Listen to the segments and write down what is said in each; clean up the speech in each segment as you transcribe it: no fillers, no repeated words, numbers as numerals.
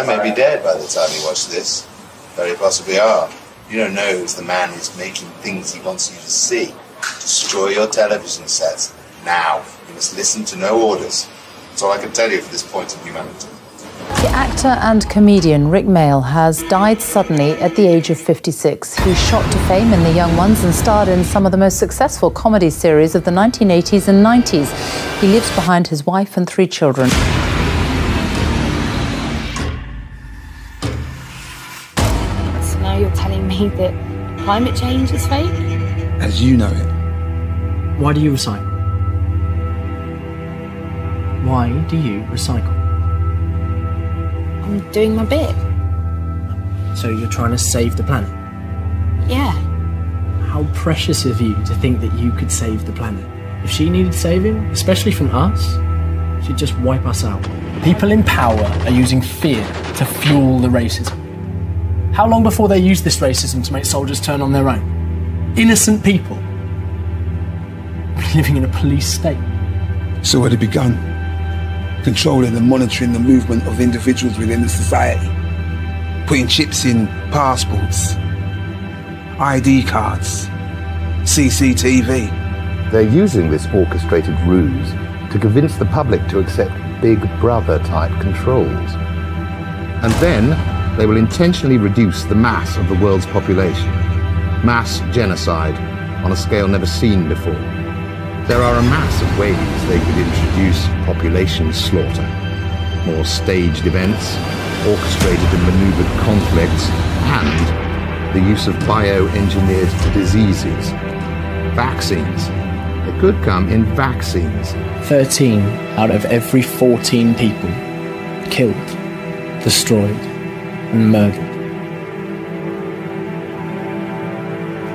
I may be dead by the time you watch this. Very possibly are. You don't know who's the man who's making things he wants you to see. Destroy your television sets. Now. You must listen to no orders. That's all I can tell you for this point in humanity. The actor and comedian Rik Mayall has died suddenly at the age of 56. He shot to fame in The Young Ones and starred in some of the most successful comedy series of the 1980s and 90s. He lives behind his wife and 3 children. So now you're telling me that climate change is fake? As you know it. Why do you recycle? Why do you recycle? I'm doing my bit. So you're trying to save the planet? Yeah. How precious of you to think that you could save the planet. If she needed saving, especially from us, she'd just wipe us out. People in power are using fear to fuel the racism. How long before they use this racism to make soldiers turn on their own? Innocent people living in a police state. So had it begun? Controlling and monitoring the movement of individuals within the society, putting chips in passports, ID cards, CCTV. They're using this orchestrated ruse to convince the public to accept Big Brother-type controls. And then they will intentionally reduce the mass of the world's population. Mass genocide on a scale never seen before. There are a mass of ways they could introduce population slaughter. More staged events, orchestrated and maneuvered conflicts, and the use of bioengineered diseases. Vaccines. They could come in vaccines. 13 out of every 14 people killed, destroyed, and murdered.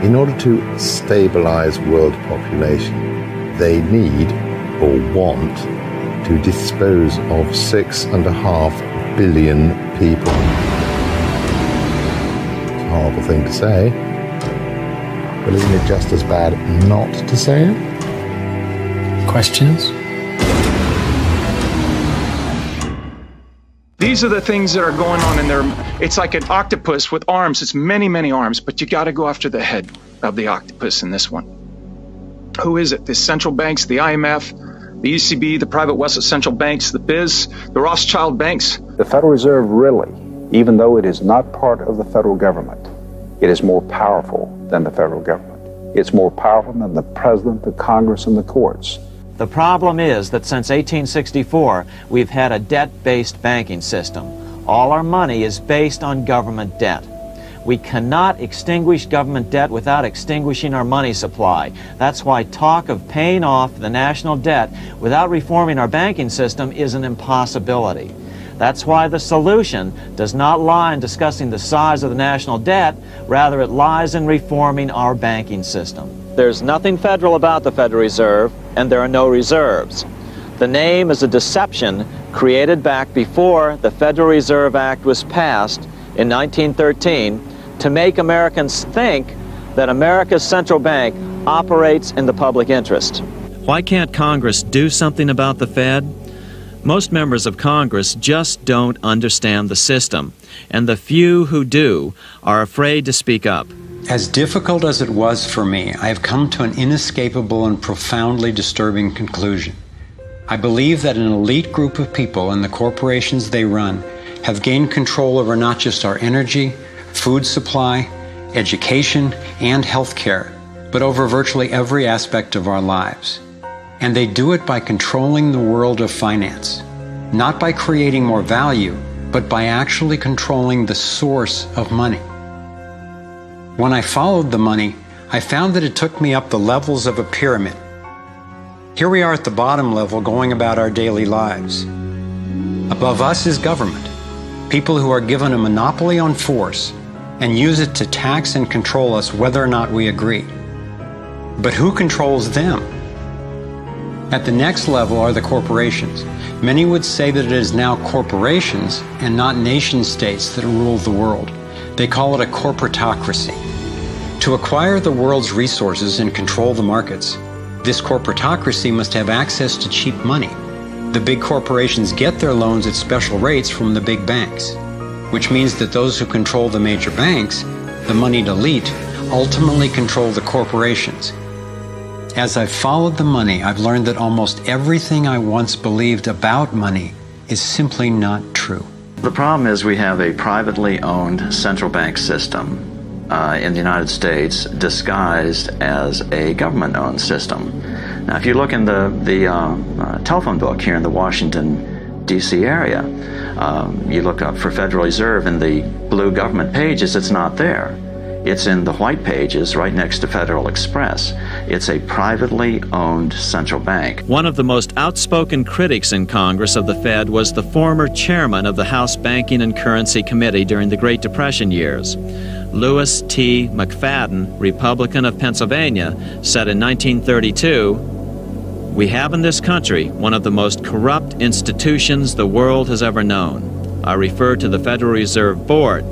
In order to stabilize world population, they need, or want, to dispose of 6.5 billion people. It's a horrible thing to say, but isn't it just as bad not to say it? Questions? These are the things that are going on in there. It's like an octopus with arms. It's many, many arms, but you got to go after the head of the octopus in this one. Who is it? The central banks, the IMF, the ECB, the private West central banks, the BIS, the Rothschild banks. The Federal Reserve really, even though it is not part of the federal government, it is more powerful than the federal government. It's more powerful than the president, the Congress, and the courts. The problem is that since 1864, we've had a debt-based banking system. All our money is based on government debt. We cannot extinguish government debt without extinguishing our money supply. That's why talk of paying off the national debt without reforming our banking system is an impossibility. That's why the solution does not lie in discussing the size of the national debt, rather it lies in reforming our banking system. There's nothing federal about the Federal Reserve, and there are no reserves. The name is a deception created back before the Federal Reserve Act was passed in 1913 to make Americans think that America's central bank operates in the public interest. Why can't Congress do something about the Fed? Most members of Congress just don't understand the system, and the few who do are afraid to speak up. As difficult as it was for me, I have come to an inescapable and profoundly disturbing conclusion. I believe that an elite group of people and the corporations they run have gained control over not just our energy, food supply, education, and health care, but over virtually every aspect of our lives. And they do it by controlling the world of finance, not by creating more value, but by actually controlling the source of money. When I followed the money, I found that it took me up the levels of a pyramid. Here we are at the bottom level going about our daily lives. Above us is government, people who are given a monopoly on force and use it to tax and control us whether or not we agree. But who controls them? At the next level are the corporations. Many would say that it is now corporations and not nation states that rule the world. They call it a corporatocracy. To acquire the world's resources and control the markets, this corporatocracy must have access to cheap money. The big corporations get their loans at special rates from the big banks. which means that those who control the major banks, the moneyed elite, ultimately control the corporations. As I've followed the money, I've learned that almost everything I once believed about money is simply not true. The problem is we have a privately owned central bank system in the United States disguised as a government-owned system. Now, if you look in the telephone book here in the Washington, D.C. area, you look up for Federal Reserve in the blue government pages, it's not there. It's in the white pages right next to Federal Express. It's a privately owned central bank. One of the most outspoken critics in Congress of the Fed was the former chairman of the House Banking and Currency Committee during the Great Depression years. Lewis T. McFadden, Republican of Pennsylvania, said in 1932, "We have in this country one of the most corrupt institutions the world has ever known. I refer to the Federal Reserve Board.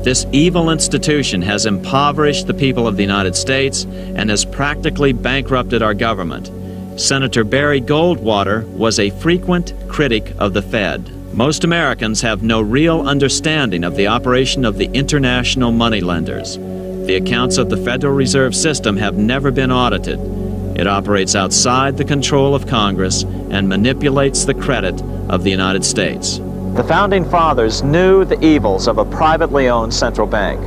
This evil institution has impoverished the people of the United States and has practically bankrupted our government." Senator Barry Goldwater was a frequent critic of the Fed. Most Americans have no real understanding of the operation of the international moneylenders. The accounts of the Federal Reserve System have never been audited. It operates outside the control of Congress and manipulates the credit of the United States. The Founding Fathers knew the evils of a privately owned central bank.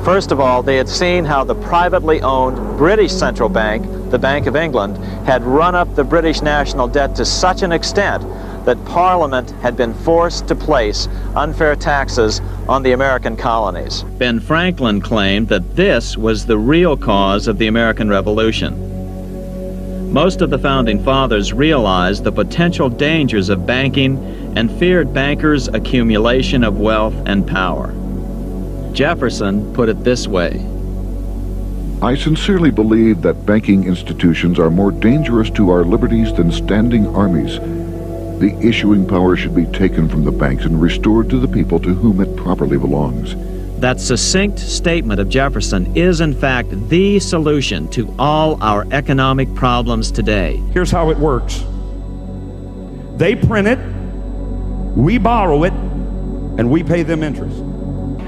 First of all, they had seen how the privately owned British central bank, the Bank of England, had run up the British national debt to such an extent that Parliament had been forced to place unfair taxes on the American colonies. Ben Franklin claimed that this was the real cause of the American Revolution. Most of the Founding Fathers realized the potential dangers of banking and feared bankers' accumulation of wealth and power. Jefferson put it this way: I sincerely believe that banking institutions are more dangerous to our liberties than standing armies. The issuing power should be taken from the banks and restored to the people to whom it properly belongs. That succinct statement of Jefferson is, in fact, the solution to all our economic problems today. Here's how it works. They print it, we borrow it, and we pay them interest.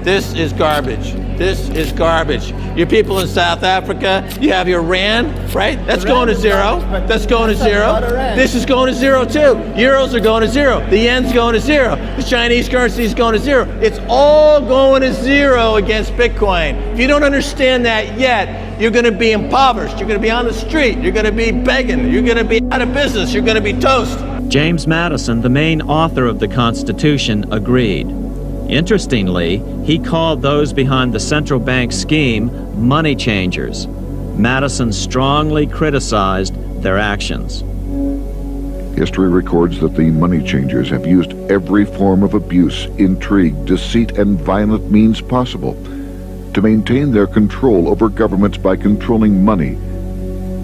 This is garbage. This is garbage. Your people in South Africa, you have your rand, right? That's going to zero. That's going to zero. This is going to zero too. Euros are going to zero. The yen's going to zero. The Chinese currency is going to zero. It's all going to zero against Bitcoin. If you don't understand that yet, you're going to be impoverished. You're going to be on the street. You're going to be begging. You're going to be out of business. You're going to be toast. James Madison, the main author of the Constitution, agreed. Interestingly, he called those behind the central bank scheme money changers. Madison strongly criticized their actions. History records that the money changers have used every form of abuse, intrigue, deceit, and violent means possible to maintain their control over governments by controlling money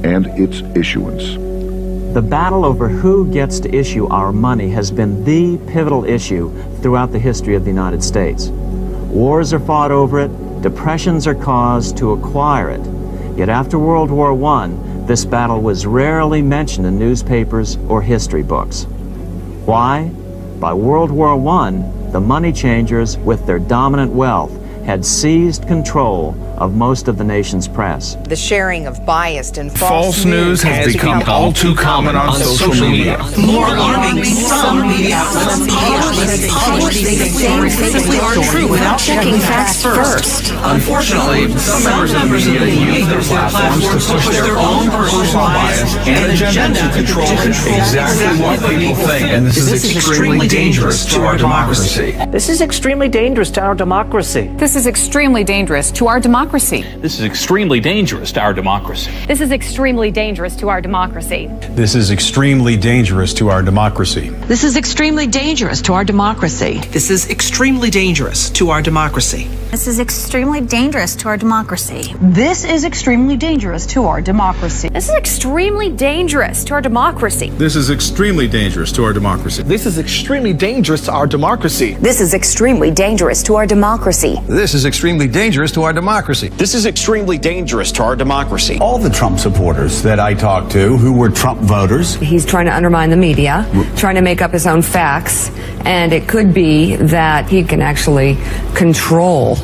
and its issuance. The battle over who gets to issue our money has been the pivotal issue throughout the history of the United States. Wars are fought over it, depressions are caused to acquire it. Yet after World War I, this battle was rarely mentioned in newspapers or history books. Why? By World War I, the money changers, with their dominant wealth, had seized control of most of the nation's press. The sharing of biased and false news has become all too common on social media. More alarming, some media outlets publish things they are true without checking facts first. Unfortunately, some members of the media use their platforms to push their own personal bias and agenda to control exactly what people think, and this is extremely dangerous to our democracy. This is extremely dangerous to our democracy. This is extremely dangerous to our democracy. This is extremely dangerous to our democracy. This is extremely dangerous to our democracy. This is extremely dangerous to our democracy. This is extremely dangerous to our democracy. This is extremely dangerous to our democracy. This is extremely dangerous to our democracy. This is extremely dangerous to our democracy. This is extremely dangerous to our democracy. This is extremely dangerous to our democracy. This is extremely dangerous to our democracy. This is extremely dangerous to our democracy. This This is extremely dangerous to our democracy. This is extremely dangerous to our democracy. All the Trump supporters that I talked to who were Trump voters. He's trying to undermine the media, trying to make up his own facts, and it could be that he can actually control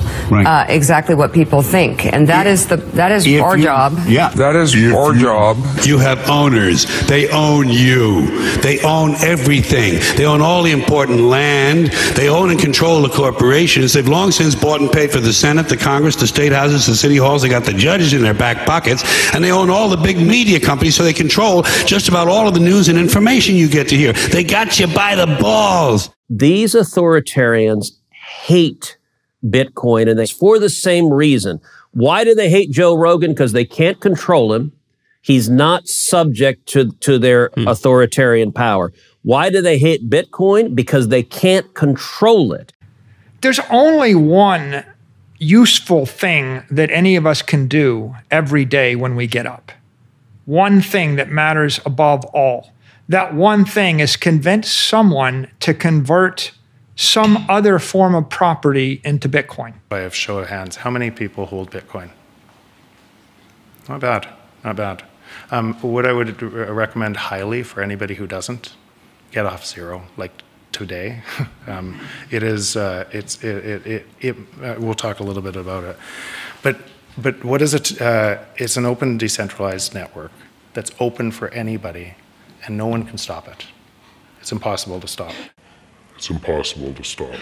exactly what people think, and that is our job. Yeah, that is our job. You have owners. They own you. They own everything. They own all the important land. They own and control the corporations. They've long since bought and paid for the Senate, the Congress, the state houses, the city halls. They got the judges in their back pockets, and they own all the big media companies, so they control just about all of the news and information you get to hear. They got you by the balls. These authoritarians hate Bitcoin, and it's for the same reason. Why do they hate Joe Rogan? Because they can't control him. He's not subject to their authoritarian power. Why do they hate Bitcoin? Because they can't control it. There's only one useful thing that any of us can do every day when we get up. One thing that matters above all. That one thing is convince someone to convert some other form of property into Bitcoin. By a show of hands, how many people hold Bitcoin? Not bad, not bad. What I would recommend highly for anybody who doesn't, get off zero, like today. We'll talk a little bit about it. But what is it? It's an open, decentralized network that's open for anybody, and no one can stop it. It's impossible to stop. It's impossible to stop.